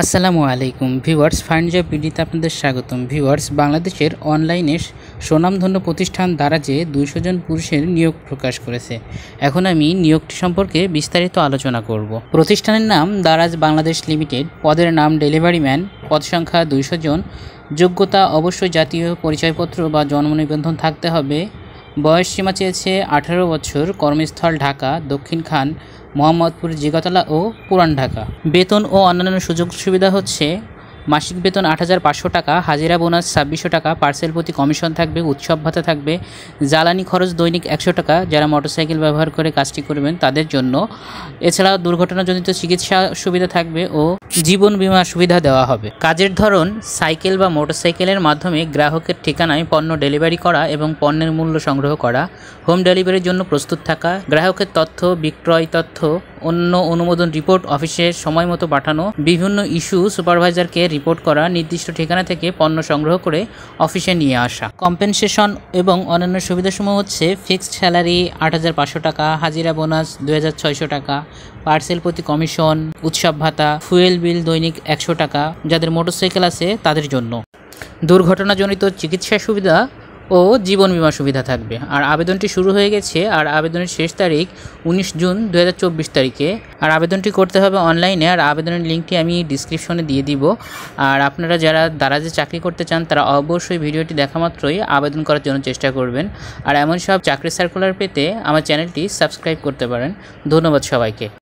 আসসালামু আলাইকুম viewers, find job ভিডিওতে আপনাদের স্বাগতম। ভিউয়ার্স, বাংলাদেশের অনলাইনে স্বনামধন্য প্রতিষ্ঠান দারাজে 200 জন পুরুষের নিয়োগ প্রকাশ করেছে। এখন আমি নিয়োগটি সম্পর্কে বিস্তারিত আলোচনা করব। প্রতিষ্ঠানের নাম দারাজ বাংলাদেশ লিমিটেড, পদের নাম ডেলিভারি ম্যান, পদ সংখ্যা 200 জন, যোগ্যতা অবশ্যই জাতীয় পরিচয়পত্র বা জন্ম নিবন্ধন থাকতে হবে। বয়স সীমা চেয়েছে 18 বছর, কর্মস্থল ঢাকা, দক্ষিণ খান, মোহাম্মদপুর, জিগাতলা ও পুরান ঢাকা। বেতন ও অন্যান্য সুযোগ সুবিধা হচ্ছে মাসিক বেতন 8,500 টাকা, হাজিরা বোনাস 2600 টাকা, পার্সেল প্রতি কমিশন থাকবে, উৎসব ভাতা থাকবে, জ্বালানি খরচ দৈনিক 100 টাকা যারা মোটরসাইকেল ব্যবহার করে কাজটি করবেন তাদের জন্য। এছাড়াও দুর্ঘটনাজনিত চিকিৎসা সুবিধা থাকবে ও জীবন বীমা সুবিধা দেওয়া হবে। কাজের ধরন সাইকেল বা মোটরসাইকেলের মাধ্যমে গ্রাহকের ঠিকানায় পণ্য ডেলিভারি করা এবং পণ্যের মূল্য সংগ্রহ করা, হোম ডেলিভারির জন্য প্রস্তুত থাকা, গ্রাহকের তথ্য, বিক্রয় তথ্য, অন্য অনুমোদন রিপোর্ট অফিসে সময় মতো পাঠানো, বিভিন্ন ইস্যু সুপারভাইজারকে রিপোর্ট করা, নির্দিষ্ট ঠিকানা থেকে পণ্য সংগ্রহ করে অফিসে নিয়ে আসা। কম্পেনসেশন এবং অন্যান্য সুবিধাসমূহ হচ্ছে ফিক্সড স্যালারি 8,500 টাকা, হাজিরা বোনাস 2,600 টাকা, পার্সেল প্রতি কমিশন, উৎসব ভাতা, ফুয়েল বিল দৈনিক 100 টাকা যাদের মোটরসাইকেল আছে তাদের জন্য, দুর্ঘটনাজনিত চিকিৎসা সুবিধা ও জীবন বীমা সুবিধা থাকবে। আর আবেদনটি শুরু হয়ে গেছে, আর আবেদনের শেষ তারিখ 19 জুন 2024 তারিখে। আর আবেদনটি করতে হবে অনলাইনে, আর আবেদনের লিঙ্কটি আমি ডিসক্রিপশনে দিয়ে দিব। আর আপনারা যারা দারাজে চাকরি করতে চান তারা অবশ্যই ভিডিওটি দেখা মাত্রই আবেদন করার জন্য চেষ্টা করবেন। আর এমন সব চাকরি সার্কুলার পেতে আমার চ্যানেলটি সাবস্ক্রাইব করতে পারেন। ধন্যবাদ সবাইকে।